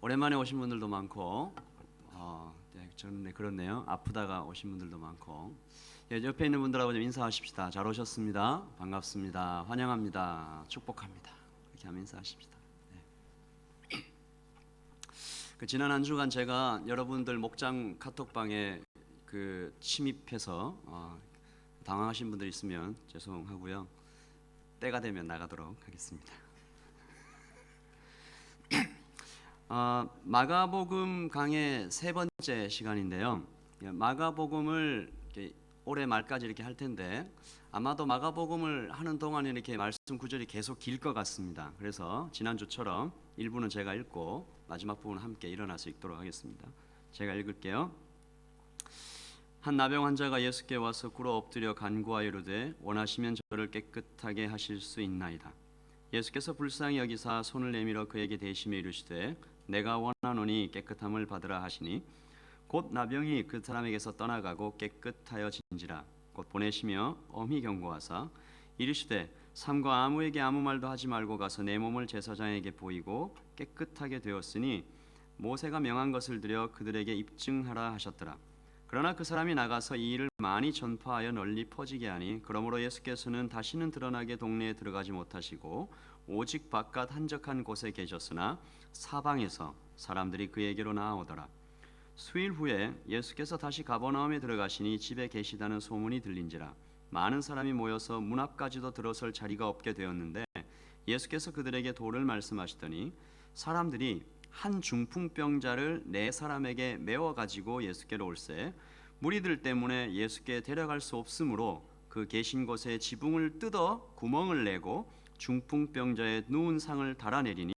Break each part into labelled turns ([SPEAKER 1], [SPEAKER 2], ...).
[SPEAKER 1] 오랜만에 오신 분들도 많고, 저는 그렇네요. 아프다가 오신 분들도 많고, 옆에 있는 분들하고 좀 인사하십시다. 잘 오셨습니다. 반갑습니다. 환영합니다. 축복합니다. 이렇게 하면 인사하십시다. 네. 지난 한 주간 제가 여러분들 목장 카톡방에 침입해서 당황하신 분들 있으면 죄송하고요. 때가 되면 나가도록 하겠습니다. 마가복음 강의 세 번째 시간인데요. 마가복음을 올해 말까지 이렇게 할 텐데 아마도 마가복음을 하는 동안에 이렇게 말씀 구절이 계속 길 것 같습니다. 그래서 지난주처럼 일부는 제가 읽고 마지막 부분은 함께 일어나서 읽도록 하겠습니다. 제가 읽을게요. 한 나병 환자가 예수께 와서 꿇어 엎드려 간구하여 이르되 원하시면 저를 깨끗하게 하실 수 있나이다. 예수께서 불쌍히 여기사 손을 내밀어 그에게 대시며 이르시되 내가 원하노니 깨끗함을 받으라 하시니 곧 나병이 그 사람에게서 떠나가고 깨끗하여진지라. 곧 보내시며 엄히 경고하사 이르시되 삼가 아무에게 아무 말도 하지 말고 가서 내 몸을 제사장에게 보이고 깨끗하게 되었으니 모세가 명한 것을 들여 그들에게 입증하라 하셨더라. 그러나 그 사람이 나가서 이 일을 많이 전파하여 널리 퍼지게 하니 그러므로 예수께서는 다시는 드러나게 동네에 들어가지 못하시고 오직 바깥 한적한 곳에 계셨으나 사방에서 사람들이 그에게로 나아오더라. 수일 후에 예수께서 다시 가버나움에 들어가시니 집에 계시다는 소문이 들린지라. 많은 사람이 모여서 문 앞까지도 들어설 자리가 없게 되었는데 예수께서 그들에게 도를 말씀하시더니 사람들이 한 중풍병자를 네 사람에게 메워 가지고 예수께로 올세 무리들 때문에 예수께 데려갈 수 없으므로 그 계신 곳에 지붕을 뜯어 구멍을 내고 중풍병자의 누운 상을 달아내리니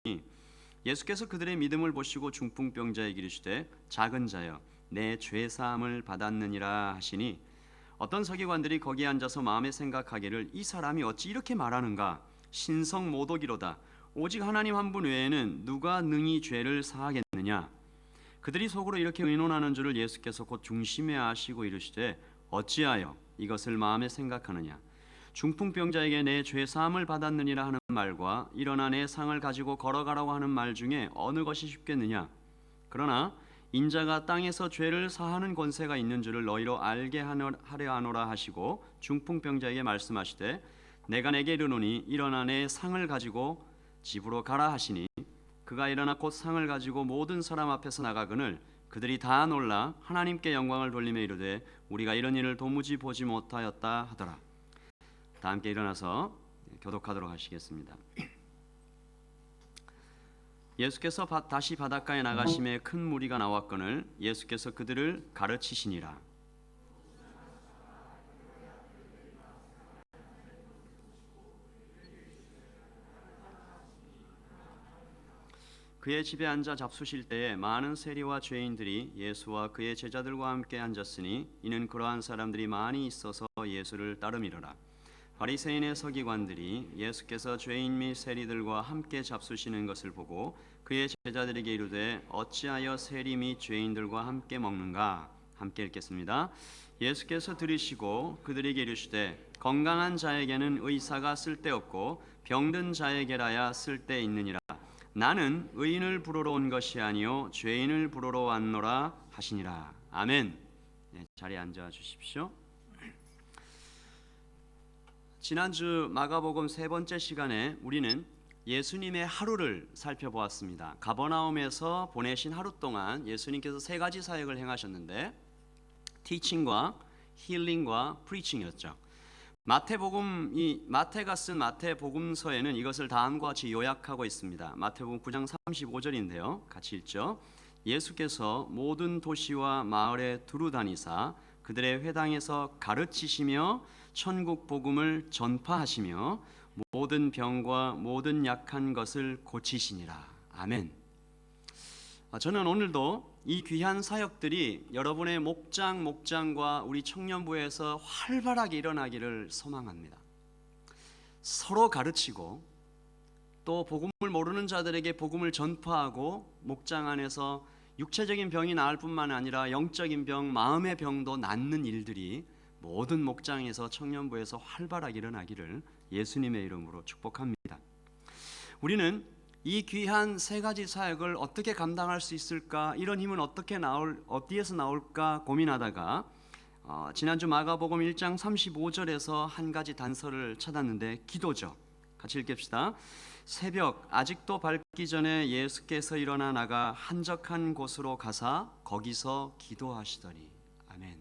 [SPEAKER 1] 예수께서 그들의 믿음을 보시고 중풍병자에게 이르시되 작은 자여 내 죄 사함을 받았느니라 하시니 어떤 서기관들이 거기에 앉아서 마음에 생각하기를 이 사람이 어찌 이렇게 말하는가 신성 모독이로다. 오직 하나님 한 분 외에는 누가 능히 죄를 사하겠느냐. 그들이 속으로 이렇게 의논하는 줄을 예수께서 곧 중심에 아시고 이르시되 어찌하여 이것을 마음에 생각하느냐. 중풍병자에게 내 죄 사함을 받았느니라 하는 말과 일어나 내 상을 가지고 걸어가라고 하는 말 중에 어느 것이 쉽겠느냐. 그러나 인자가 땅에서 죄를 사하는 권세가 있는 줄을 너희로 알게 하려 하노라 하시고 중풍병자에게 말씀하시되 내가 내게 이르노니 일어나 내 상을 가지고 집으로 가라 하시니 그가 일어나 곧 상을 가지고 모든 사람 앞에서 나가거늘 그들이 다 놀라 하나님께 영광을 돌리며 이르되 우리가 이런 일을 도무지 보지 못하였다 하더라. 다 함께 일어나서 교독하도록 하시겠습니다. 예수께서 다시 바닷가에 나가심에 큰 무리가 나왔거늘 예수께서 그들을 가르치시니라. 그의 집에 앉아 잡수실 때에 많은 세리와 죄인들이 예수와 그의 제자들과 함께 앉았으니 이는 그러한 사람들이 많이 있어서 예수를 따름이러라. 바리새인의 서기관들이 예수께서 죄인 및 세리들과 함께 잡수시는 것을 보고 그의 제자들에게 이르되 어찌하여 세리 및 죄인들과 함께 먹는가. 함께 읽겠습니다. 예수께서 들으시고 그들에게 이르시되 건강한 자에게는 의사가 쓸데없고 병든 자에게라야 쓸데있느니라. 나는 의인을 부르러 온 것이 아니요 죄인을 부르러 왔노라 하시니라. 아멘. 자리에 앉아 주십시오. 지난주 마가복음 세 번째 시간에 우리는 예수님의 하루를 살펴보았습니다. 가버나움에서 보내신 하루 동안 예수님께서 세 가지 사역을 행하셨는데 티칭과 힐링과 프리칭이었죠. 마태가 쓴 마태복음서에는 이것을 다음과 같이 요약하고 있습니다. 마태복음 9장 35절인데요. 같이 읽죠. 예수께서 모든 도시와 마을에 두루 다니사 그들의 회당에서 가르치시며 천국 복음을 전파하시며 모든 병과 모든 약한 것을 고치시니라. 아멘. 저는 오늘도 이 귀한 사역들이 여러분의 목장과 우리 청년부에서 활발하게 일어나기를 소망합니다. 서로 가르치고 또 복음을 모르는 자들에게 복음을 전파하고 목장 안에서 육체적인 병이 나을 뿐만 아니라 영적인 병, 마음의 병도 낫는 일들이 모든 목장에서 청년부에서 활발하게 일어나기를 예수님의 이름으로 축복합니다. 우리는 이 귀한 세 가지 사역을 어떻게 감당할 수 있을까? 이런 힘은 어디에서 나올까 고민하다가 지난주 마가복음 1장 35절에서 한 가지 단서를 찾았는데 기도죠. 같이 읽읍시다. 새벽 아직도 밝기 전에 예수께서 일어나 나가 한적한 곳으로 가사 거기서 기도하시더니. 아멘.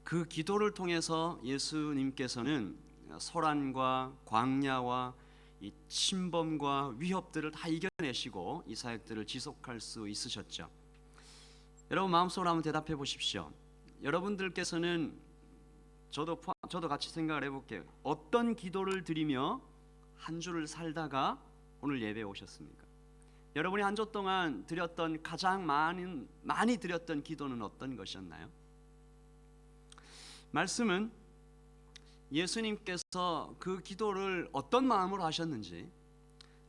[SPEAKER 1] 그 기도를 통해서 예수님께서는 소란과 광야와 이 침범과 위협들을 다 이겨내시고 이 사역들을 지속할 수 있으셨죠. 여러분 마음속으로 한번 대답해 보십시오. 여러분들께서는 저도 같이 생각을 해볼게요. 어떤 기도를 드리며 한 주를 살다가 오늘 예배에 오셨습니까? 여러분이 한 주 동안 드렸던 가장 많이 드렸던 기도는 어떤 것이었나요? 말씀은 예수님께서 그 기도를 어떤 마음으로 하셨는지,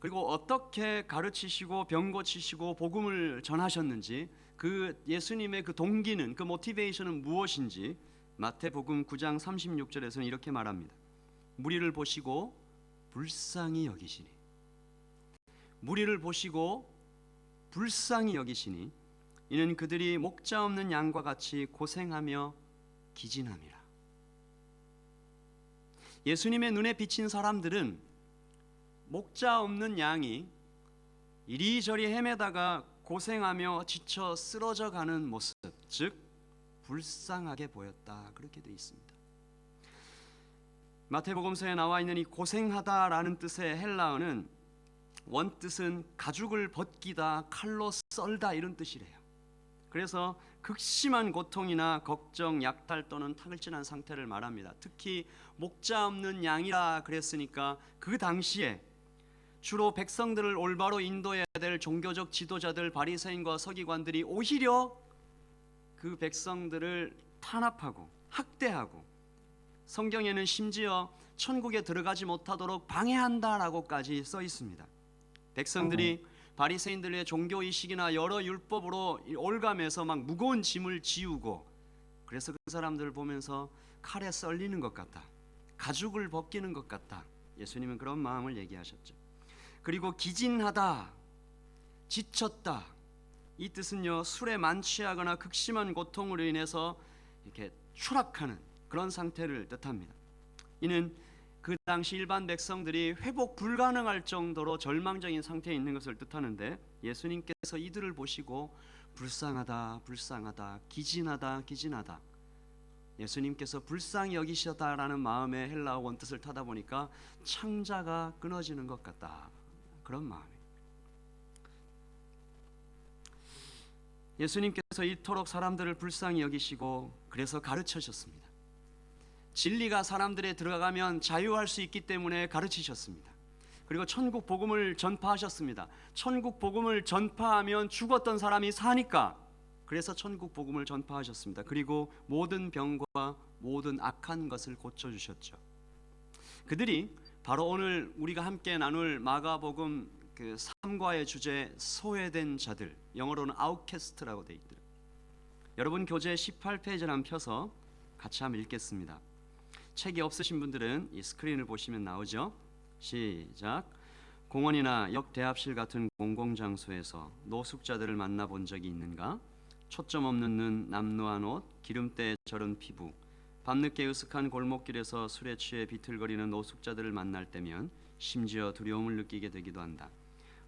[SPEAKER 1] 그리고 어떻게 가르치시고 병 고치시고 복음을 전하셨는지, 그 예수님의 그 동기는, 그 모티베이션은 무엇인지 마태복음 9장 36절에서는 이렇게 말합니다. 무리를 보시고 불쌍히 여기시니, 무리를 보시고 불쌍히 여기시니 이는 그들이 목자 없는 양과 같이 고생하며 기진함이라. 예수님의 눈에 비친 사람들은 목자 없는 양이 이리저리 헤매다가 고생하며 지쳐 쓰러져가는 모습, 즉 불쌍하게 보였다, 그렇게 되어 있습니다. 마태복음서에 나와 있는 이 고생하다라는 뜻의 헬라어는 원뜻은 가죽을 벗기다, 칼로 썰다 이런 뜻이래요. 그래서 극심한 고통이나 걱정, 약탈 또는 타글진한 상태를 말합니다. 특히 목자 없는 양이라 그랬으니까 그 당시에 주로 백성들을 올바로 인도해야 될 종교적 지도자들, 바리새인과 서기관들이 오히려 그 백성들을 탄압하고 학대하고, 성경에는 심지어 천국에 들어가지 못하도록 방해한다라고까지 써 있습니다. 백성들이 바리새인들의 종교의식이나 여러 율법으로 올감해서 막 무거운 짐을 지우고, 그래서 그 사람들을 보면서 칼에 썰리는 것 같다, 가죽을 벗기는 것 같다, 예수님은 그런 마음을 얘기하셨죠. 그리고 기진하다, 지쳤다, 이 뜻은요 술에 만취하거나 극심한 고통으로 인해서 이렇게 추락하는 그런 상태를 뜻합니다. 이는 그 당시 일반 백성들이 회복 불가능할 정도로 절망적인 상태에 있는 것을 뜻하는데, 예수님께서 이들을 보시고 불쌍하다, 불쌍하다, 기진하다, 기진하다, 예수님께서 불쌍히 여기시다라는 마음의 헬라어 원뜻을 타다 보니까 창자가 끊어지는 것 같다, 그런 마음이에요. 예수님께서 이토록 사람들을 불쌍히 여기시고 그래서 가르치셨습니다. 진리가 사람들에 들어가면 자유할 수 있기 때문에 가르치셨습니다. 그리고 천국 복음을 전파하셨습니다. 천국 복음을 전파하면 죽었던 사람이 사니까, 그래서 천국 복음을 전파하셨습니다. 그리고 모든 병과 모든 악한 것을 고쳐주셨죠. 그들이 바로 오늘 우리가 함께 나눌 마가복음 그 3과의 주제, 소외된 자들, 영어로는 아웃캐스트라고 되어 있더라고요. 여러분 교재 18페이지를 한번 펴서 같이 한번 읽겠습니다. 책이 없으신 분들은 이 스크린을 보시면 나오죠. 시작. 공원이나 역 대합실 같은 공공장소에서 노숙자들을 만나본 적이 있는가? 초점 없는 눈, 남루한 옷, 기름때에 절은 피부, 밤늦게 으슥한 골목길에서 술에 취해 비틀거리는 노숙자들을 만날 때면 심지어 두려움을 느끼게 되기도 한다.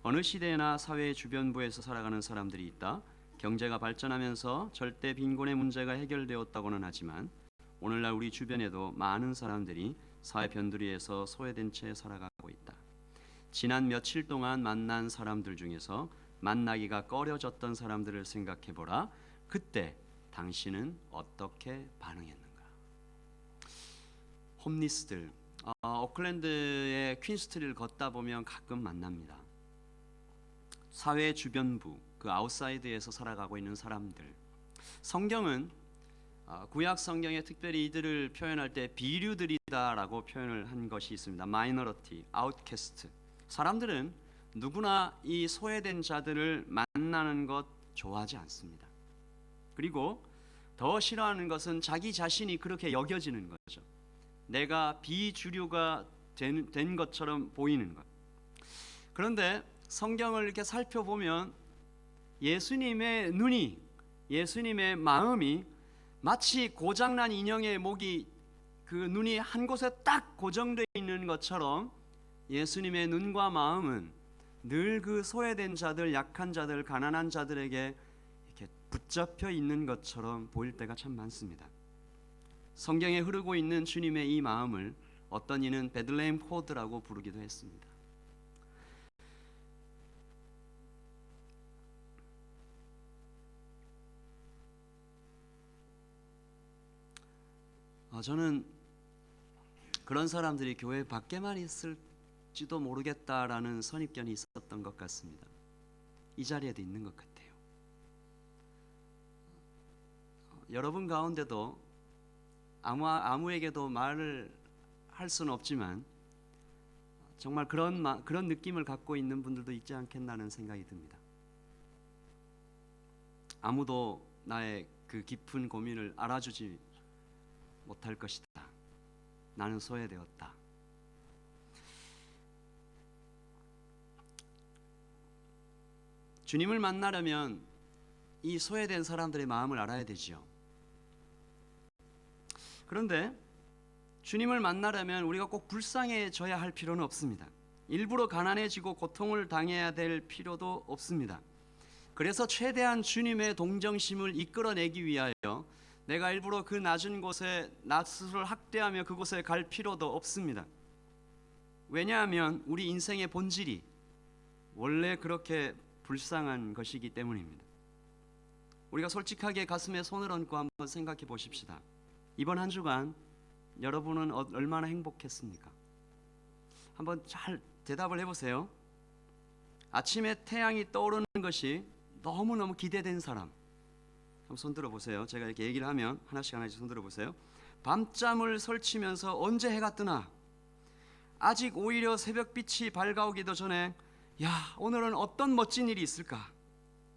[SPEAKER 1] 어느 시대나 사회의 주변부에서 살아가는 사람들이 있다. 경제가 발전하면서 절대 빈곤의 문제가 해결되었다고는 하지만 오늘날 우리 주변에도 많은 사람들이 사회 변두리에서 소외된 채 살아가고 있다. 지난 며칠 동안 만난 사람들 중에서 만나기가 꺼려졌던 사람들을 생각해보라. 그때 당신은 어떻게 반응했는가? 홈리스들, 오클랜드의 퀸스트리를 걷다 보면 가끔 만납니다. 사회 주변부, 그 아웃사이드에서 살아가고 있는 사람들. 성경은 구약 성경에 특별히 이들을 표현할 때 비류들이다라고 표현을 한 것이 있습니다. 마이너리티, 아웃캐스트. 사람들은 누구나 이 소외된 자들을 만나는 것 좋아하지 않습니다. 그리고 더 싫어하는 것은 자기 자신이 그렇게 여겨지는 거죠. 내가 비주류가 된 것처럼 보이는 것. 그런데 성경을 이렇게 살펴보면 예수님의 눈이, 예수님의 마음이 마치 고장난 인형의 목이 그 눈이 한 곳에 딱 고정되어 있는 것처럼 예수님의 눈과 마음은 늘 그 소외된 자들, 약한 자들, 가난한 자들에게 이렇게 붙잡혀 있는 것처럼 보일 때가 참 많습니다. 성경에 흐르고 있는 주님의 이 마음을 어떤 이는 베들레헴 코드라고 부르기도 했습니다. 저는 그런 사람들이 교회 밖에만 있을지도 모르겠다라는 선입견이 있었던 것 같습니다. 이 자리에도 있는 것 같아요. 여러분 가운데도 아무에게도 말을 할 수는 없지만 정말 그런 느낌을 갖고 있는 분들도 있지 않겠나는 생각이 듭니다. 아무도 나의 그 깊은 고민을 알아주지 못할 것이다. 나는 소외되었다. 주님을 만나려면 이 소외된 사람들의 마음을 알아야 되지요. 그런데 주님을 만나려면 우리가 꼭 불쌍해져야 할 필요는 없습니다. 일부러 가난해지고 고통을 당해야 될 필요도 없습니다. 그래서 최대한 주님의 동정심을 이끌어내기 위하여 내가 일부러 그 낮은 곳에 나 스스로를 학대하며 그곳에 갈 필요도 없습니다. 왜냐하면 우리 인생의 본질이 원래 그렇게 불쌍한 것이기 때문입니다. 우리가 솔직하게 가슴에 손을 얹고 한번 생각해 보십시다. 이번 한 주간 여러분은 얼마나 행복했습니까? 한번 잘 대답을 해보세요. 아침에 태양이 떠오르는 것이 너무너무 기대된 사람, 한번 손 들어보세요. 제가 이렇게 얘기를 하면 하나씩 손 들어보세요. 밤잠을 설치면서 언제 해가 뜨나, 아직 오히려 새벽빛이 밝아오기도 전에 야, 오늘은 어떤 멋진 일이 있을까,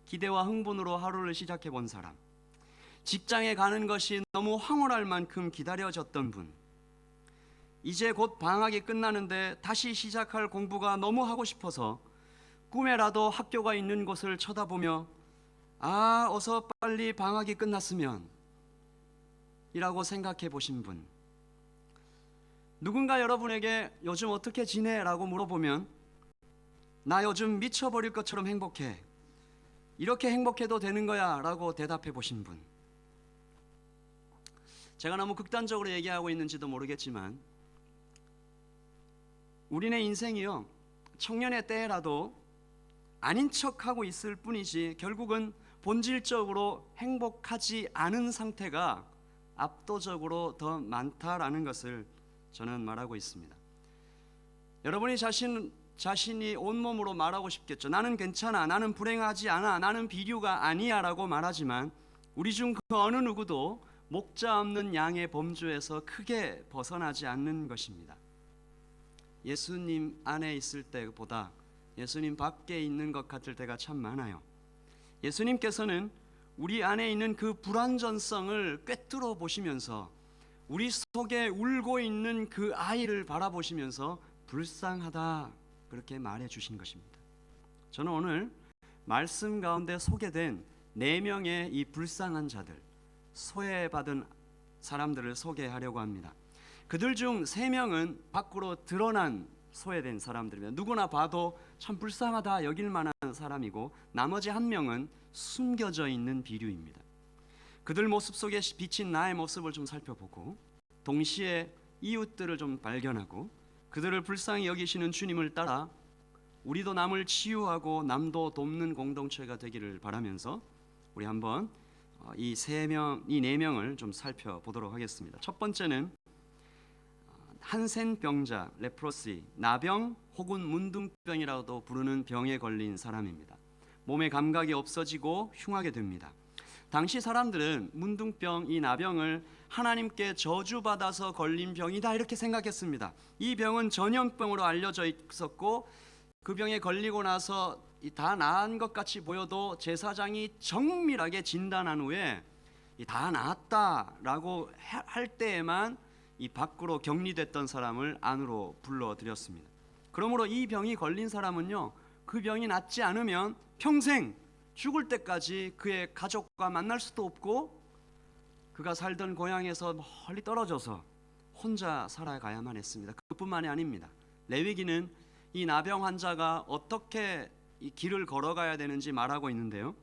[SPEAKER 1] 기대와 흥분으로 하루를 시작해 본 사람, 직장에 가는 것이 너무 황홀할 만큼 기다려졌던 분, 이제 곧 방학이 끝나는데 다시 시작할 공부가 너무 하고 싶어서 꿈에라도 학교가 있는 곳을 쳐다보며 어서 빨리 방학이 끝났으면 이라고 생각해 보신 분, 누군가 여러분에게 요즘 어떻게 지내? 라고 물어보면 나 요즘 미쳐버릴 것처럼 행복해, 이렇게 행복해도 되는 거야 라고 대답해 보신 분, 제가 너무 극단적으로 얘기하고 있는지도 모르겠지만 우리네 인생이요, 청년의 때라도 아닌 척하고 있을 뿐이지 결국은 본질적으로 행복하지 않은 상태가 압도적으로 더 많다라는 것을 저는 말하고 있습니다. 여러분이 자신이 온몸으로 말하고 싶겠죠. 나는 괜찮아, 나는 불행하지 않아, 나는 비류가 아니야 라고 말하지만 우리 중 그 어느 누구도 목자 없는 양의 범주에서 크게 벗어나지 않는 것입니다. 예수님 안에 있을 때보다 예수님 밖에 있는 것 같을 때가 참 많아요. 예수님께서는 우리 안에 있는 그 불완전성을 꿰뚫어 보시면서 우리 속에 울고 있는 그 아이를 바라보시면서 불쌍하다 그렇게 말해 주신 것입니다. 저는 오늘 말씀 가운데 소개된 4명의 이 불쌍한 자들, 소외받은 사람들을 소개하려고 합니다. 그들 중 3명은 밖으로 드러난 소외된 사람들이며 누구나 봐도 참 불쌍하다 여길 만한 사람이고, 나머지 1명은 숨겨져 있는 비류입니다. 그들 모습 속에 비친 나의 모습을 좀 살펴보고 동시에 이웃들을 좀 발견하고 그들을 불쌍히 여기시는 주님을 따라 우리도 남을 치유하고 남도 돕는 공동체가 되기를 바라면서 우리 한번 이 4명을 좀 살펴보도록 하겠습니다. 첫 번째는 한센병자, 레프로시, 나병 혹은 문둥병이라고도 부르는 병에 걸린 사람입니다. 몸의 감각이 없어지고 흉하게 됩니다. 당시 사람들은 문둥병, 이 나병을 하나님께 저주받아서 걸린 병이다 이렇게 생각했습니다. 이 병은 전염병으로 알려져 있었고 그 병에 걸리고 나서 다 나은 것 같이 보여도 제사장이 정밀하게 진단한 후에 다 나았다라고 할 때에만 이 밖으로 격리됐던 사람을 안으로 불러들였습니다. 그러므로 이 병이 걸린 사람은요 그 병이 낫지 않으면 평생 죽을 때까지 그의 가족과 만날 수도 없고 그가 살던 고향에서 멀리 떨어져서 혼자 살아가야만 했습니다. 그뿐만이 아닙니다. 레위기는 이 나병 환자가 어떻게 이 길을 걸어가야 되는지 말하고 있는데요.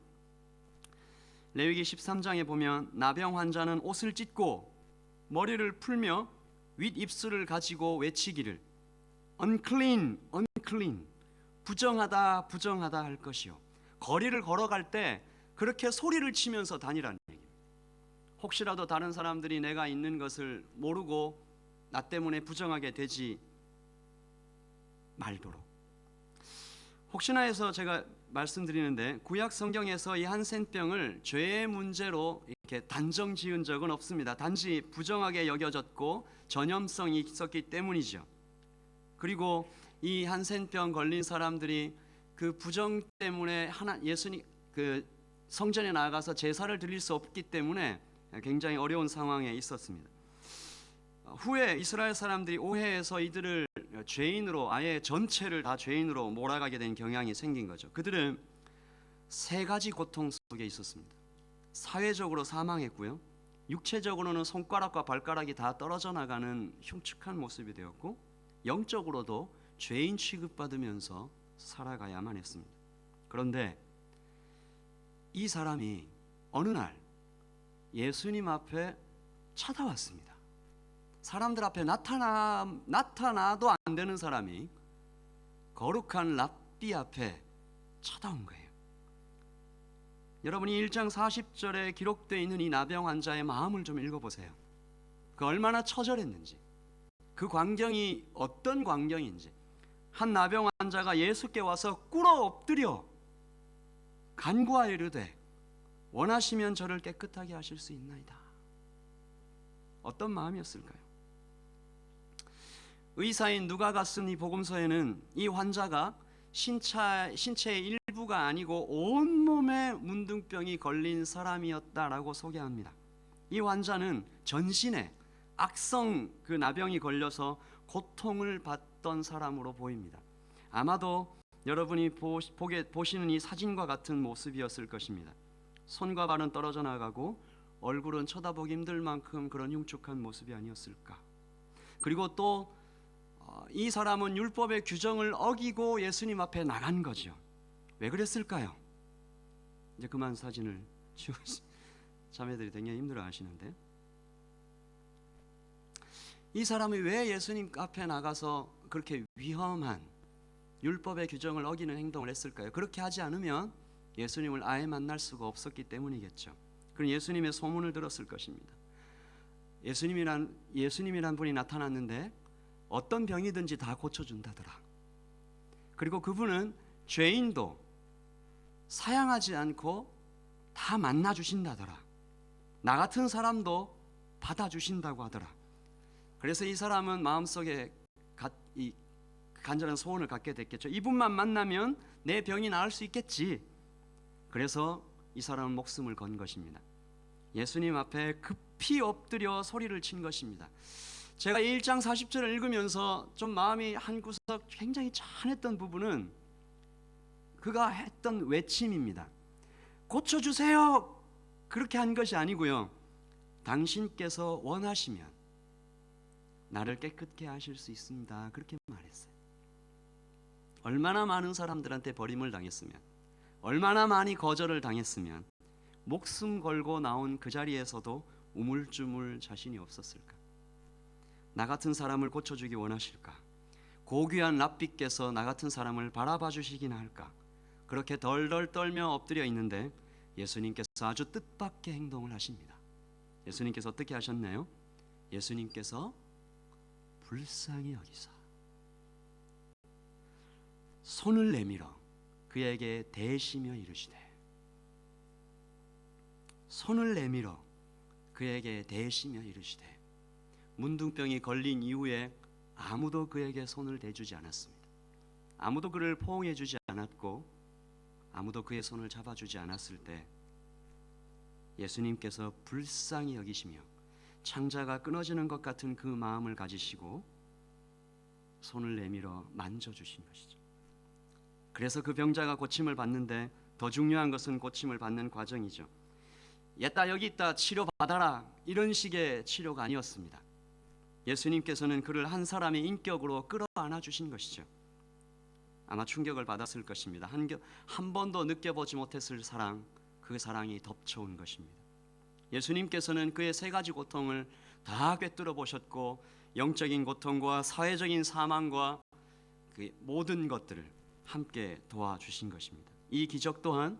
[SPEAKER 1] 레위기 13장에 보면 나병 환자는 옷을 찢고 머리를 풀며 윗입술을 가지고 외치기를 unclean, unclean, 부정하다, 부정하다 할 것이요. 거리를 걸어갈 때 그렇게 소리를 치면서 다니라는 얘기입니다. 혹시라도 다른 사람들이 내가 있는 것을 모르고 나 때문에 부정하게 되지 말도록. 혹시나 해서 제가 말씀드리는데 구약 성경에서 이 한센병을 죄의 문제로 이렇게 단정 지은 적은 없습니다. 단지 부정하게 여겨졌고 전염성이 있었기 때문이죠. 그리고 이 한센병 걸린 사람들이 그 부정 때문에 예수님 그 성전에 나가서 제사를 드릴 수 없기 때문에 굉장히 어려운 상황에 있었습니다. 후에 이스라엘 사람들이 오해해서 이들을 죄인으로 아예 전체를 다 죄인으로 몰아가게 된 경향이 생긴 거죠. 그들은 세 가지 고통 속에 있었습니다. 사회적으로 사망했고요. 육체적으로는 손가락과 발가락이 다 떨어져 나가는 흉측한 모습이 되었고 영적으로도 죄인 취급받으면서 살아가야만 했습니다. 그런데 이 사람이 어느 날 예수님 앞에 찾아왔습니다. 사람들 앞에 나타나도 안 되는 사람이 거룩한 랍비 앞에 찾아온 거예요. 여러분이 1장 40절에 기록되어 있는 이 나병 환자의 마음을 좀 읽어보세요. 그 얼마나 처절했는지, 그 광경이 어떤 광경인지. 한 나병 환자가 예수께 와서 꿇어 엎드려 간구하여 이르되 원하시면 저를 깨끗하게 하실 수 있나이다. 어떤 마음이었을까요? 의사인 누가가 쓴 이 복음서에는 이 환자가 신체의 일부가 아니고 온몸에 문둥병이 걸린 사람이었다라고 소개합니다. 이 환자는 전신에 악성 그 나병이 걸려서 고통을 받던 사람으로 보입니다. 아마도 여러분이 보시는 이 사진과 같은 모습이었을 것입니다. 손과 발은 떨어져 나가고 얼굴은 쳐다보기 힘들 만큼 그런 흉측한 모습이 아니었을까. 그리고 또 이 사람은 율법의 규정을 어기고 예수님 앞에 나간 거죠. 왜 그랬을까요? 이제 그만 사진을 지우겠습니다. 자매들이 굉장히 힘들어 하시는데, 이 사람이 왜 예수님 앞에 나가서 그렇게 위험한 율법의 규정을 어기는 행동을 했을까요? 그렇게 하지 않으면 예수님을 아예 만날 수가 없었기 때문이겠죠. 그럼 예수님의 소문을 들었을 것입니다. 예수님이란 분이 나타났는데 어떤 병이든지 다 고쳐준다더라. 그리고 그분은 죄인도 사양하지 않고 다 만나주신다더라. 나 같은 사람도 받아주신다고 하더라. 그래서 이 사람은 마음속에 이 간절한 소원을 갖게 됐겠죠. 이분만 만나면 내 병이 나을 수 있겠지. 그래서 이 사람은 목숨을 건 것입니다. 예수님 앞에 급히 엎드려 소리를 친 것입니다. 제가 1장 40절을 읽으면서 좀 마음이 한구석 굉장히 찬했던 부분은 그가 했던 외침입니다. 고쳐주세요! 그렇게 한 것이 아니고요. 당신께서 원하시면 나를 깨끗게 하실 수 있습니다. 그렇게 말했어요. 얼마나 많은 사람들한테 버림을 당했으면, 얼마나 많이 거절을 당했으면 목숨 걸고 나온 그 자리에서도 우물쭈물 자신이 없었을까? 나 같은 사람을 고쳐주기 원하실까? 고귀한 랍비께서 나 같은 사람을 바라봐 주시기나 할까? 그렇게 덜덜 떨며 엎드려 있는데 예수님께서 아주 뜻밖의 행동을 하십니다. 예수님께서 어떻게 하셨나요? 예수님께서 불쌍히 여기사 손을 내밀어 그에게 대시며 이르시되, 손을 내밀어 그에게 대시며 이르시되, 문둥병이 걸린 이후에 아무도 그에게 손을 대주지 않았습니다. 아무도 그를 포옹해 주지 않았고 아무도 그의 손을 잡아주지 않았을 때 예수님께서 불쌍히 여기시며 창자가 끊어지는 것 같은 그 마음을 가지시고 손을 내밀어 만져주신 것이죠. 그래서 그 병자가 고침을 받는데 더 중요한 것은 고침을 받는 과정이죠. 얘다 여기 있다 치료받아라, 이런 식의 치료가 아니었습니다. 예수님께서는 그를 한 사람의 인격으로 끌어안아 주신 것이죠. 아마 충격을 받았을 것입니다. 한 번도 느껴보지 못했을 사랑, 그 사랑이 덮쳐온 것입니다. 예수님께서는 그의 세 가지 고통을 다 꿰뚫어 보셨고, 영적인 고통과 사회적인 사망과 그 모든 것들을 함께 도와주신 것입니다. 이 기적 또한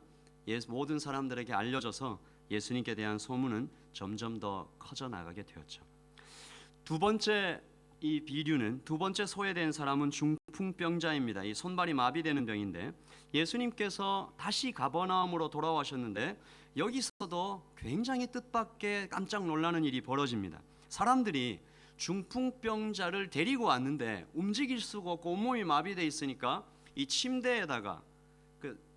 [SPEAKER 1] 모든 사람들에게 알려져서 예수님께 대한 소문은 점점 더 커져나가게 되었죠. 두 번째 이 비류는, 두 번째 소외된 사람은 중풍병자입니다. 이 손발이 마비되는 병인데, 예수님께서 다시 가버나움으로 돌아오셨는데 여기서도 굉장히 뜻밖의 깜짝 놀라는 일이 벌어집니다. 사람들이 중풍병자를 데리고 왔는데 움직일 수가 없고 온몸이 마비되어 있으니까 이 침대에다가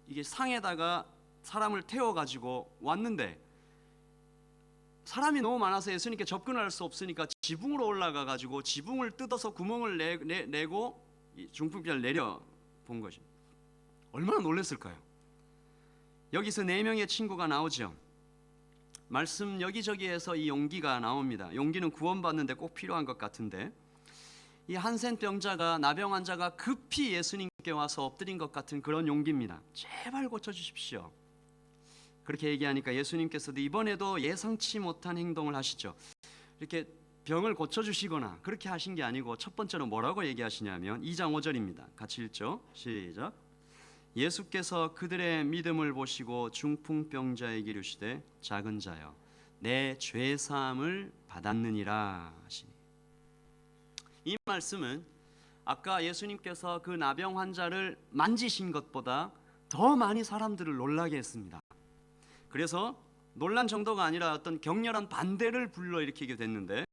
[SPEAKER 1] 이게 상에다가 사람을 태워가지고 왔는데, 사람이 너무 많아서 예수님께 접근할 수 없으니까 지붕으로 올라가 가지고 지붕을 뜯어서 구멍을 내고 중풍병자를 내려 본 것이 얼마나 놀랐을까요? 여기서 4명의 친구가 나오죠. 말씀 여기저기에서 이 용기가 나옵니다. 용기는 구원받는데 꼭 필요한 것 같은데, 이 한센병자가, 나병 환자가 급히 예수님께 와서 엎드린 것 같은 그런 용기입니다. 제발 고쳐주십시오. 그렇게 얘기하니까 예수님께서도 이번에도 예상치 못한 행동을 하시죠. 이렇게 병을 고쳐주시거나 그렇게 하신 게 아니고, 첫 번째로 뭐라고 얘기하시냐면 2장 5절입니다. 같이 읽죠. 시작. 예수께서 그들의 믿음을 보시고 중풍병자에게 이르시되 작은 자여 내 죄사함을 받았느니라 하시니. 이 말씀은 아까 예수님께서 그 나병 환자를 만지신 것보다 더 많이 사람들을 놀라게 했습니다. 그래서 놀란 정도가 아니라 어떤 격렬한 반대를 불러일으키게 됐는데,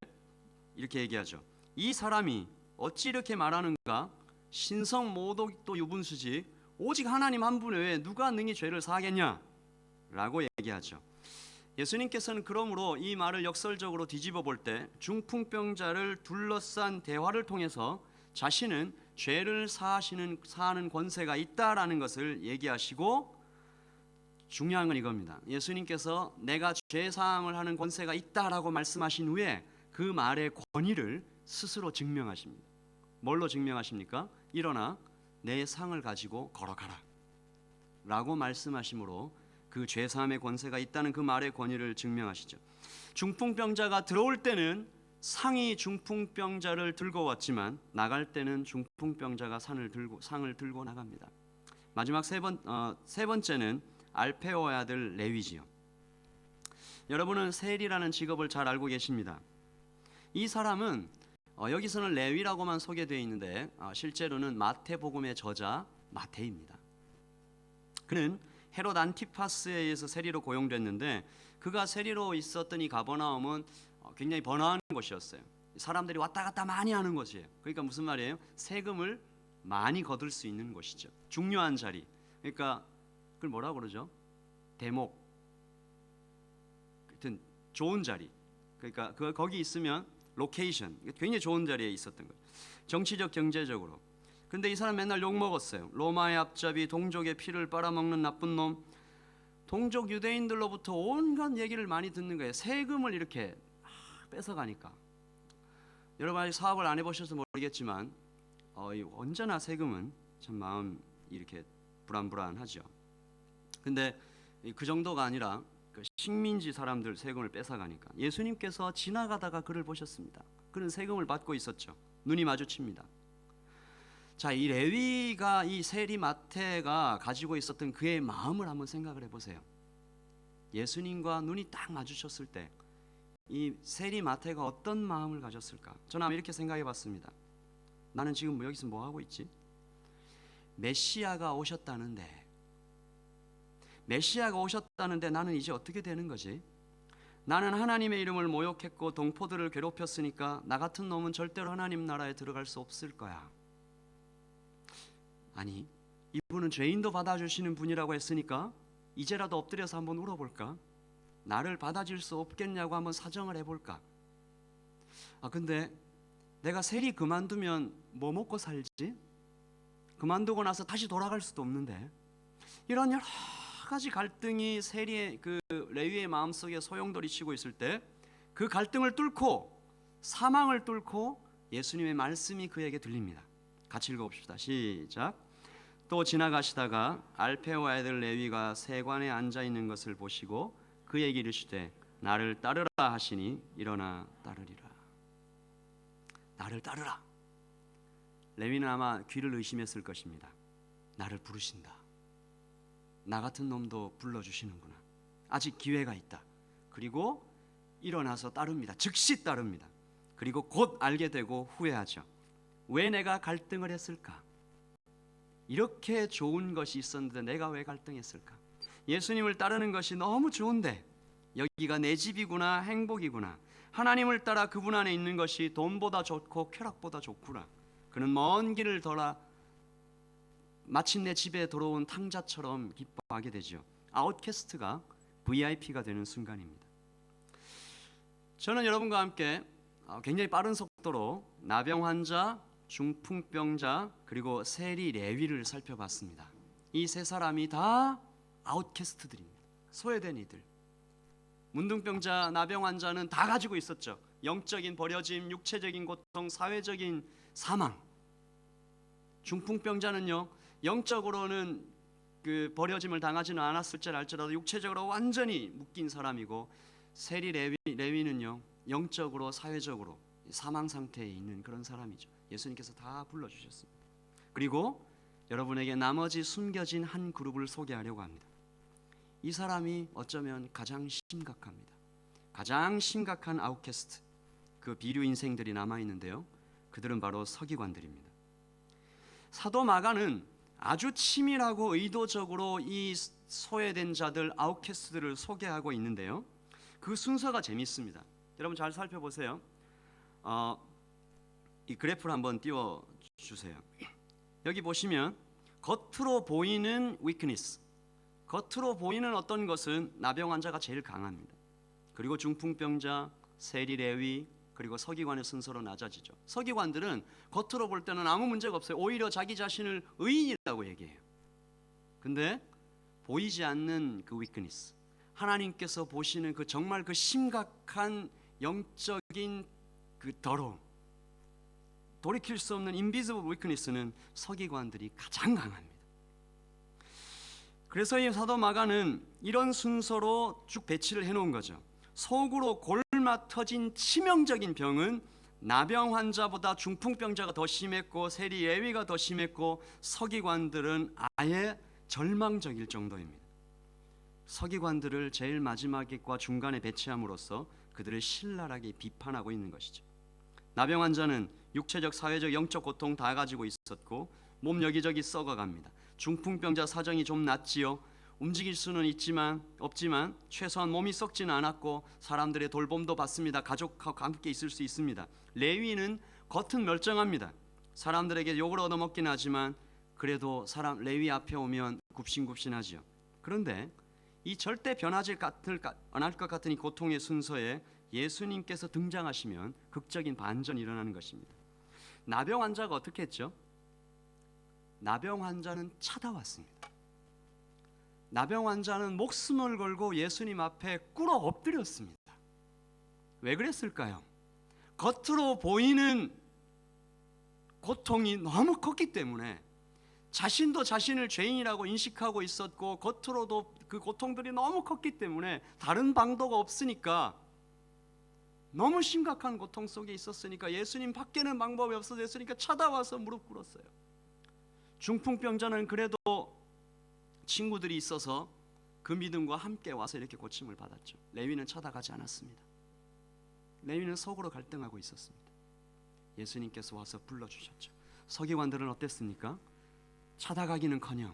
[SPEAKER 1] 이렇게 얘기하죠. 이 사람이 어찌 이렇게 말하는가? 신성 모독도 유분수지 오직 하나님 한 분 외에 누가 능히 죄를 사하겠냐? 라고 얘기하죠. 예수님께서는 그러므로 이 말을 역설적으로 뒤집어 볼 때 중풍병자를 둘러싼 대화를 통해서 자신은 죄를 사하는 권세가 있다라는 것을 얘기하시고, 중요한 건 이겁니다. 예수님께서 내가 죄 사함을 하는 권세가 있다라고 말씀하신 후에 그 말의 권위를 스스로 증명하십니다. 뭘로 증명하십니까? 일어나 내 상을 가지고 걸어가라 라고 말씀하심으로 그 죄 사함의 권세가 있다는 그 말의 권위를 증명하시죠. 중풍병자가 들어올 때는 상이 중풍병자를 들고 왔지만 나갈 때는 중풍병자가 상을 들고 나갑니다. 마지막 세 번째는 알페오의 아들 레위지요. 여러분은 세리라는 직업을 잘 알고 계십니다. 이 사람은 여기서는 레위라고만 소개되어 있는데 실제로는 마태복음의 저자 마태입니다. 그는 헤롯 안티파스에 의해서 세리로 고용됐는데, 그가 세리로 있었던 이 가버나움은 굉장히 번화한 곳이었어요. 사람들이 왔다 갔다 많이 하는 곳이에요. 그러니까 무슨 말이에요? 세금을 많이 거둘 수 있는 곳이죠. 중요한 자리. 그러니까 그걸 뭐라고 그러죠? 대목. 하여튼 좋은 자리. 그러니까 거기 있으면 로케이션, 굉장히 좋은 자리에 있었던 거예요. 정치적, 경제적으로. 근데 이 사람 맨날 욕 먹었어요. 로마의 앞잡이, 동족의 피를 빨아먹는 나쁜 놈. 동족 유대인들로부터 온갖 얘기를 많이 듣는 거예요. 세금을 이렇게 뺏어가니까. 여러분 아직 사업을 안 해보셔서 모르겠지만 언제나 세금은 참 마음 이렇게 불안불안하죠. 근데 그 정도가 아니라 그 식민지 사람들 세금을 뺏어가니까 예수님께서 지나가다가 그를 보셨습니다. 그는 세금을 받고 있었죠. 눈이 마주칩니다. 자, 이 레위가, 이 세리 마태가 가지고 있었던 그의 마음을 한번 생각을 해보세요. 예수님과 눈이 딱 마주쳤을 때 이 세리 마태가 어떤 마음을 가졌을까? 저는 이렇게 생각해봤습니다. 나는 지금 여기서 뭐 하고 있지? 메시아가 오셨다는데 나는 이제 어떻게 되는 거지? 나는 하나님의 이름을 모욕했고 동포들을 괴롭혔으니까 나 같은 놈은 절대로 하나님 나라에 들어갈 수 없을 거야. 아니, 이분은 죄인도 받아주시는 분이라고 했으니까 이제라도 엎드려서 한번 울어볼까? 나를 받아줄 수 없겠냐고 한번 사정을 해볼까? 근데 내가 세리 그만두면 뭐 먹고 살지? 그만두고 나서 다시 돌아갈 수도 없는데 이런 여러 가지 갈등이 레위의 마음속에 소용돌이치고 있을 때 그 갈등을 뚫고 사망을 뚫고 예수님의 말씀이 그에게 들립니다. 같이 읽어봅시다. 시작. 또 지나가시다가 알페오 아들 레위가 세관에 앉아 있는 것을 보시고 그에게 이르시되 나를 따르라 하시니 일어나 따르리라. 나를 따르라. 레위는 아마 귀를 의심했을 것입니다. 나를 부르신다. 나 같은 놈도 불러주시는구나. 아직 기회가 있다. 그리고 일어나서 따릅니다. 즉시 따릅니다. 그리고 곧 알게 되고 후회하죠. 왜 내가 갈등을 했을까? 이렇게 좋은 것이 있었는데 내가 왜 갈등했을까? 예수님을 따르는 것이 너무 좋은데 여기가 내 집이구나, 행복이구나. 하나님을 따라 그분 안에 있는 것이 돈보다 좋고 쾌락보다 좋구나. 그는 먼 길을 돌아 마침내 집에 돌아온 탕자처럼 기뻐하게 되죠. 아웃캐스트가 VIP가 되는 순간입니다. 저는 여러분과 함께 굉장히 빠른 속도로 나병 환자, 중풍병자, 그리고 세리 레위를 살펴봤습니다. 이 세 사람이 다 아웃캐스트들입니다. 소외된 이들. 문둥병자, 나병 환자는 다 가지고 있었죠. 영적인 버려짐, 육체적인 고통, 사회적인 사망. 중풍병자는요, 영적으로는 그 버려짐을 당하지는 않았을지라도 육체적으로 완전히 묶인 사람이고, 세리 레위는요 영적으로 사회적으로 사망 상태에 있는 그런 사람이죠. 예수님께서 다 불러주셨습니다. 그리고 여러분에게 나머지 숨겨진 한 그룹을 소개하려고 합니다. 이 사람이 어쩌면 가장 심각합니다. 가장 심각한 아웃캐스트, 그 비류 인생들이 남아있는데요, 그들은 바로 서기관들입니다. 사도 마가는 아주 치밀하고 의도적으로 이 소외된 자들, 아웃캐스트들을 소개하고 있는데요, 그 순서가 재밌습니다. 여러분 잘 살펴보세요. 이 그래프를 한번 띄워주세요. 여기 보시면 겉으로 보이는 위크니스, 겉으로 보이는 어떤 것은 나병 환자가 제일 강합니다. 그리고 중풍병자, 세리 레위, 그리고 서기관의 순서로 낮아지죠. 서기관들은 겉으로 볼 때는 아무 문제가 없어요. 오히려 자기 자신을 의인이라고 얘기해요. 근데 보이지 않는 그 위크니스, 하나님께서 보시는 그 정말 그 심각한 영적인 그 더러움, 돌이킬 수 없는 인비지블 위크니스는 서기관들이 가장 강합니다. 그래서 이 사도 마가는 이런 순서로 쭉 배치를 해놓은 거죠. 속으로 골마 터진 치명적인 병은 나병 환자보다 중풍병자가 더 심했고, 세리 레위가 더 심했고, 서기관들은 아예 절망적일 정도입니다. 서기관들을 제일 마지막과 중간에 배치함으로써 그들을 신랄하게 비판하고 있는 것이죠. 나병 환자는 육체적, 사회적, 영적 고통 다 가지고 있었고 몸 여기저기 썩어갑니다. 중풍병자 사정이 좀 낫지요. 움직일 수는 없지만 최소한 몸이 썩지는 않았고 사람들의 돌봄도 받습니다. 가족하고 함께 있을 수 있습니다. 레위는 겉은 멀쩡합니다. 사람들에게 욕을 얻어먹긴 하지만 그래도 레위 앞에 오면 굽신굽신하지요. 그런데 이 절대 변하지 않을 것 같은 이 고통의 순서에 예수님께서 등장하시면 극적인 반전이 일어나는 것입니다. 나병 환자가 어떻게 했죠? 나병 환자는 찾아왔습니다. 나병 환자는 목숨을 걸고 예수님 앞에 꿇어 엎드렸습니다. 왜 그랬을까요? 겉으로 보이는 고통이 너무 컸기 때문에 자신도 자신을 죄인이라고 인식하고 있었고, 겉으로도 그 고통들이 너무 컸기 때문에 다른 방도가 없으니까, 너무 심각한 고통 속에 있었으니까 예수님 밖에는 방법이 없었으니까 찾아와서 무릎 꿇었어요. 중풍병자는 그래도 친구들이 있어서 그 믿음과 함께 와서 이렇게 고침을 받았죠. 레위는 찾아가지 않았습니다. 레위는 속으로 갈등하고 있었습니다. 예수님께서 와서 불러주셨죠. 서기관들은 어땠습니까? 찾아가기는커녕,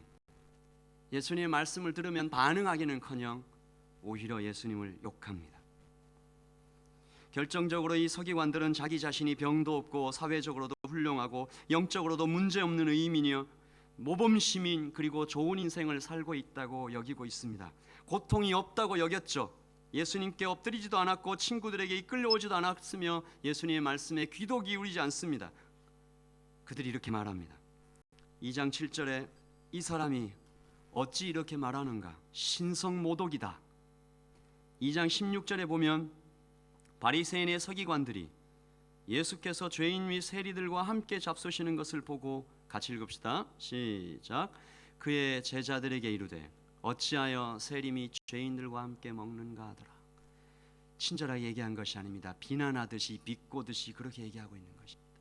[SPEAKER 1] 예수님의 말씀을 들으면 반응하기는커녕 오히려 예수님을 욕합니다. 결정적으로 이 서기관들은 자기 자신이 병도 없고 사회적으로도 훌륭하고 영적으로도 문제없는 의민이요, 모범시민, 그리고 좋은 인생을 살고 있다고 여기고 있습니다. 고통이 없다고 여겼죠. 예수님께 엎드리지도 않았고 친구들에게 이끌려오지도 않았으며 예수님의 말씀에 귀도 기울이지 않습니다. 그들이 이렇게 말합니다. 2장 7절에 이 사람이 어찌 이렇게 말하는가? 신성모독이다. 2장 16절에 보면 바리새인의 서기관들이 예수께서 죄인 및 세리들과 함께 잡수시는 것을 보고 같이 읽읍시다. 시작. 그의 제자들에게 이르되 어찌하여 세리 및 죄인들과 함께 먹는가 하더라. 친절하게 얘기한 것이 아닙니다. 비난하듯이 비꼬듯이 그렇게 얘기하고 있는 것입니다.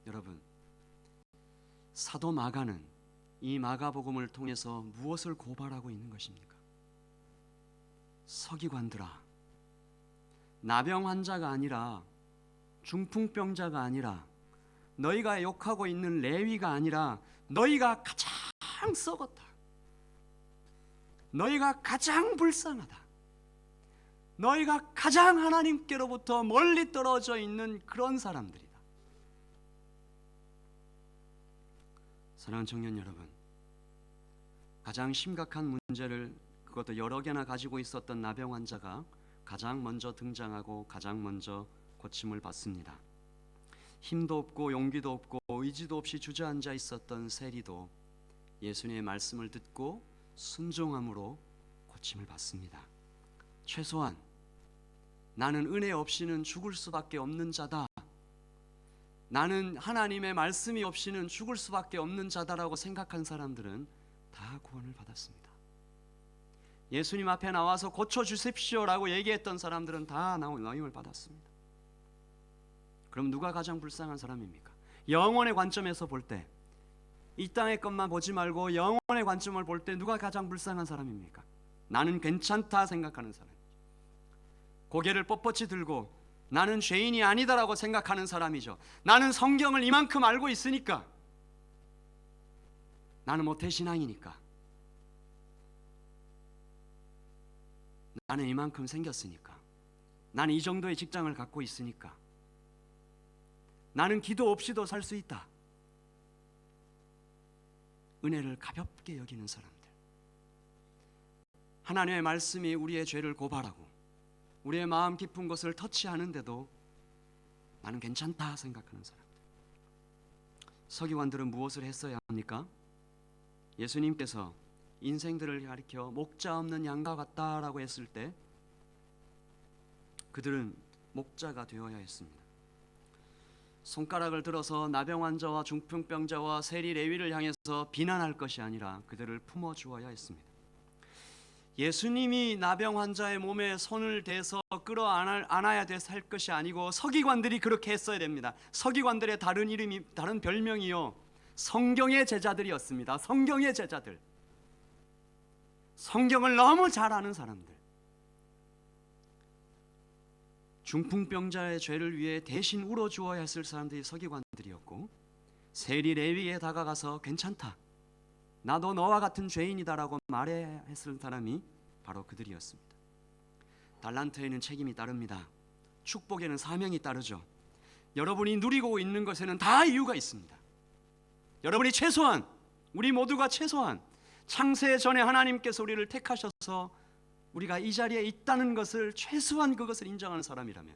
[SPEAKER 1] 여러분, 사도 마가는 이 마가복음을 통해서 무엇을 고발하고 있는 것입니까? 서기관들아, 나병 환자가 아니라 중풍병자가 아니라 너희가 욕하고 있는 레위가 아니라 너희가 가장 썩었다. 너희가 가장 불쌍하다. 너희가 가장 하나님께로부터 멀리 떨어져 있는 그런 사람들이다. 사랑하는 청년 여러분, 가장 심각한 문제를 그것도 여러 개나 가지고 있었던 나병 환자가 가장 먼저 등장하고 가장 먼저 고침을 받습니다. 힘도 없고 용기도 없고 의지도 없이 주저앉아 있었던 세리도 예수님의 말씀을 듣고 순종함으로 고침을 받습니다. 최소한 나는 은혜 없이는 죽을 수밖에 없는 자다. 나는 하나님의 말씀이 없이는 죽을 수밖에 없는 자다라고 생각한 사람들은 다 구원을 받았습니다. 예수님 앞에 나와서 고쳐주십시오라고 얘기했던 사람들은 다 나임을 받았습니다. 그럼 누가 가장 불쌍한 사람입니까? 영혼의 관점에서 볼 때, 이 땅의 것만 보지 말고 영혼의 관점을 볼 때 누가 가장 불쌍한 사람입니까? 나는 괜찮다 생각하는 사람, 고개를 뻣뻣이 들고 나는 죄인이 아니다라고 생각하는 사람이죠. 나는 성경을 이만큼 알고 있으니까, 나는 모태신앙이니까, 나는 이만큼 생겼으니까, 나는 이 정도의 직장을 갖고 있으니까, 나는 기도 없이도 살 수 있다. 은혜를 가볍게 여기는 사람들, 하나님의 말씀이 우리의 죄를 고발하고 우리의 마음 깊은 것을 터치하는데도 나는 괜찮다 생각하는 사람들. 서기관들은 무엇을 했어야 합니까? 예수님께서 인생들을 가리켜 목자 없는 양과 같다라고 했을 때 그들은 목자가 되어야 했습니다. 손가락을 들어서 나병 환자와 중풍병자와 세리 레위를 향해서 비난할 것이 아니라 그들을 품어주어야 했습니다. 예수님이 나병 환자의 몸에 손을 대서 끌어안아야 할 것이 아니고 서기관들이 그렇게 했어야 됩니다. 서기관들의 다른 별명이요, 성경의 제자들이었습니다. 성경의 제자들, 성경을 너무 잘 아는 사람들. 중풍병자의 죄를 위해 대신 울어주어야 했을 사람들이 서기관들이었고, 세리 레위에 다가가서 괜찮다, 나도 너와 같은 죄인이다라고 말해야 했을 사람이 바로 그들이었습니다. 달란트에는 책임이 따릅니다. 축복에는 사명이 따르죠. 여러분이 누리고 있는 것에는 다 이유가 있습니다. 여러분이 최소한, 우리 모두가 최소한 창세 전에 하나님께서 우리를 택하셔서 우리가 이 자리에 있다는 것을, 최소한 그것을 인정하는 사람이라면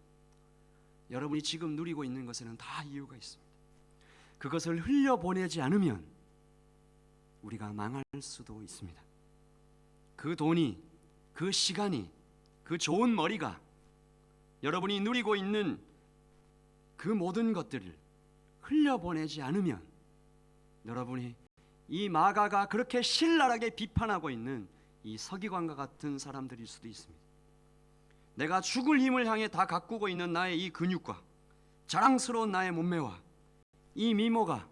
[SPEAKER 1] 여러분이 지금 누리고 있는 것에는 다 이유가 있습니다. 그것을 흘려보내지 않으면 우리가 망할 수도 있습니다. 그 돈이, 그 시간이, 그 좋은 머리가, 여러분이 누리고 있는 그 모든 것들을 흘려보내지 않으면 여러분이 이 마가가 그렇게 신랄하게 비판하고 있는 이 서기관과 같은 사람들일 수도 있습니다. 내가 죽을 힘을 향해 다 가꾸고 있는 나의 이 근육과 자랑스러운 나의 몸매와 이 미모가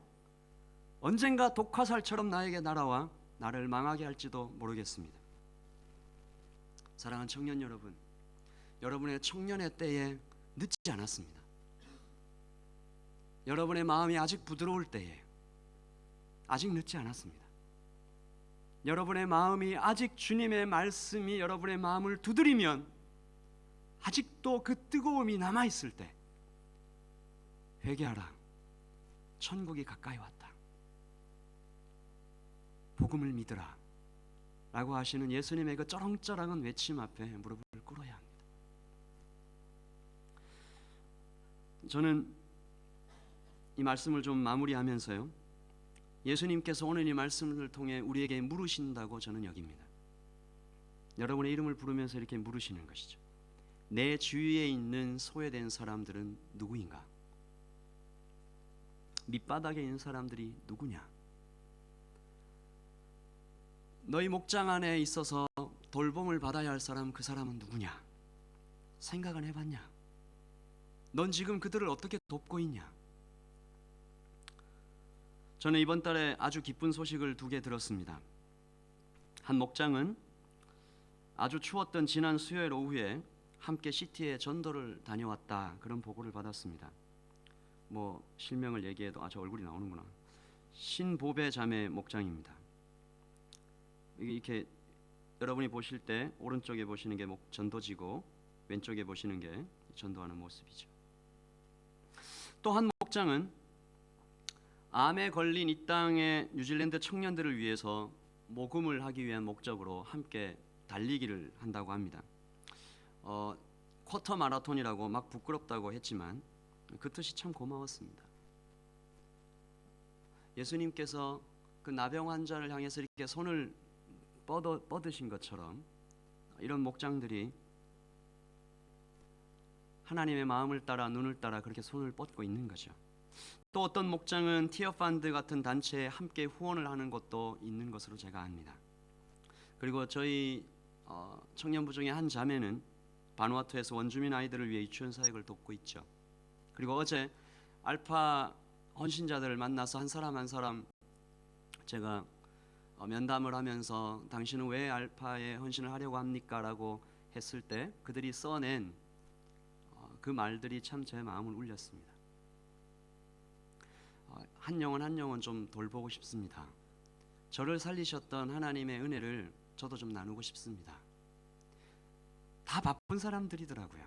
[SPEAKER 1] 언젠가 독화살처럼 나에게 날아와 나를 망하게 할지도 모르겠습니다. 사랑하는 청년 여러분, 여러분의 청년의 때에 늦지 않았습니다. 여러분의 마음이 아직 부드러울 때에 아직 늦지 않았습니다. 여러분의 마음이 아직 주님의 말씀이 여러분의 마음을 두드리면 아직도 그 뜨거움이 남아있을 때 회개하라, 천국이 가까이 왔다, 복음을 믿으라 라고 하시는 예수님의 그 쩌렁쩌렁한 외침 앞에 무릎을 꿇어야 합니다. 저는 이 말씀을 좀 마무리하면서요, 예수님께서 오늘 이 말씀을 통해 우리에게 물으신다고 저는 여깁니다. 여러분의 이름을 부르면서 이렇게 물으시는 것이죠. 내 주위에 있는 소외된 사람들은 누구인가? 밑바닥에 있는 사람들이 누구냐? 너희 목장 안에 있어서 돌봄을 받아야 할 사람, 그 사람은 누구냐? 생각은 해봤냐? 넌 지금 그들을 어떻게 돕고 있냐? 저는 이번 달에 아주 기쁜 소식을 2개 들었습니다. 한 목장은 아주 추웠던 지난 수요일 오후에 함께 시티에 전도를 다녀왔다, 그런 보고를 받았습니다. 뭐 실명을 얘기해도 저 얼굴이 나오는구나. 신보배 자매 목장입니다. 이렇게 여러분이 보실 때 오른쪽에 보시는 게 전도지고 왼쪽에 보시는 게 전도하는 모습이죠. 또 한 목장은 암에 걸린 이 땅의 뉴질랜드 청년들을 위해서 모금을 하기 위한 목적으로 함께 달리기를 한다고 합니다. 쿼터 마라톤이라고 막 부끄럽다고 했지만 그 뜻이 참 고마웠습니다. 예수님께서 그 나병 환자를 향해서 이렇게 손을 뻗으신 것처럼 이런 목장들이 하나님의 마음을 따라 눈을 따라 그렇게 손을 뻗고 있는 거죠. 또 어떤 목장은 티어펀드 같은 단체에 함께 후원을 하는 것도 있는 것으로 제가 압니다. 그리고 저희 청년부 중에 한 자매는 바누아투에서 원주민 아이들을 위해 유치원 사역을 돕고 있죠. 그리고 어제 알파 헌신자들을 만나서 한 사람 한 사람 제가 면담을 하면서 당신은 왜 알파에 헌신을 하려고 합니까? 라고 했을 때 그들이 써낸 그 말들이 참 제 마음을 울렸습니다. 한 영혼 한 영혼 좀 돌보고 싶습니다. 저를 살리셨던 하나님의 은혜를 저도 좀 나누고 싶습니다. 다 바쁜 사람들이더라고요.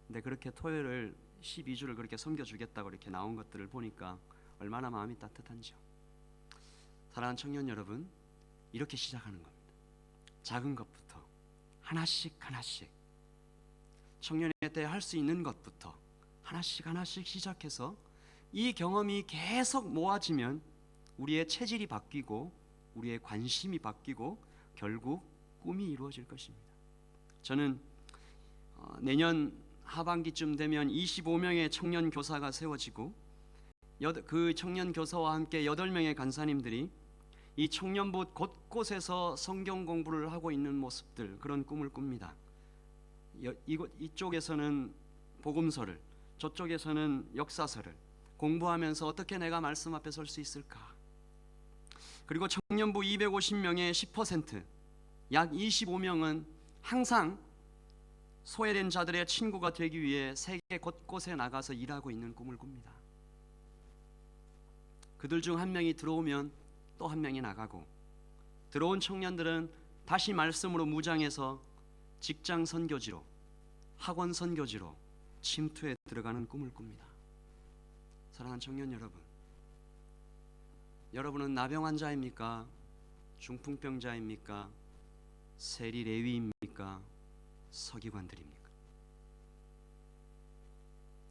[SPEAKER 1] 근데 그렇게 토요일을 12주를 그렇게 섬겨주겠다고 이렇게 나온 것들을 보니까 얼마나 마음이 따뜻한지요. 사랑하는 청년 여러분, 이렇게 시작하는 겁니다. 작은 것부터 하나씩 하나씩, 청년의 때 할 수 있는 것부터 하나씩 하나씩 시작해서 이 경험이 계속 모아지면 우리의 체질이 바뀌고 우리의 관심이 바뀌고 결국 꿈이 이루어질 것입니다. 저는 내년 하반기쯤 되면 25명의 청년 교사가 세워지고 그 청년 교사와 함께 8명의 간사님들이 이 청년부 곳곳에서 성경 공부를 하고 있는 모습들, 그런 꿈을 꿉니다. 이쪽에서는 복음서를, 저쪽에서는 역사서를 공부하면서 어떻게 내가 말씀 앞에 설 수 있을까? 그리고 청년부 250명의 10%, 약 25명은 항상 소외된 자들의 친구가 되기 위해 세계 곳곳에 나가서 일하고 있는 꿈을 꿉니다. 그들 중 한 명이 들어오면 또 한 명이 나가고, 들어온 청년들은 다시 말씀으로 무장해서 직장 선교지로, 학원 선교지로 침투해 들어가는 꿈을 꿉니다. 사랑하는 청년 여러분, 여러분은 나병 환자입니까? 중풍병자입니까? 세리 레위입니까? 서기관들입니까?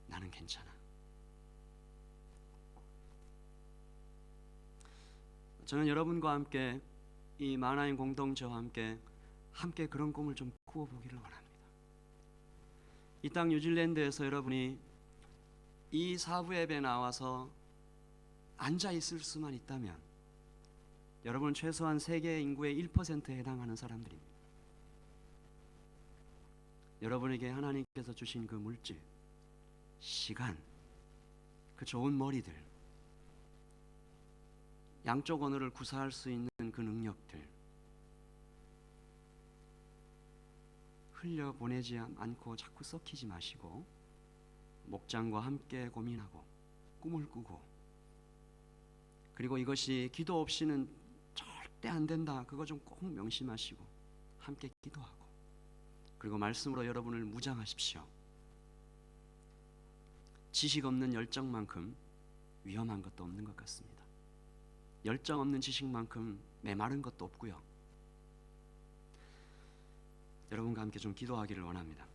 [SPEAKER 1] 나는 괜찮아. 저는 여러분과 함께 이 만화인 공동체와 함께 그런 꿈을 좀 꾸어보기를 원합니다. 이 땅 뉴질랜드에서 여러분이 이 사부 예배에 나와서 앉아 있을 수만 있다면 여러분은 최소한 세계 인구의 1%에 해당하는 사람들입니다. 여러분에게 하나님께서 주신 그 물질, 시간, 그 좋은 머리들, 양쪽 언어를 구사할 수 있는 그 능력들 흘려보내지 않고 자꾸 썩히지 마시고 목장과 함께 고민하고 꿈을 꾸고, 그리고 이것이 기도 없이는 절대 안 된다, 그거 좀 꼭 명심하시고 함께 기도하고, 그리고 말씀으로 여러분을 무장하십시오. 지식 없는 열정만큼 위험한 것도 없는 것 같습니다. 열정 없는 지식만큼 메마른 것도 없고요. 여러분과 함께 좀 기도하기를 원합니다.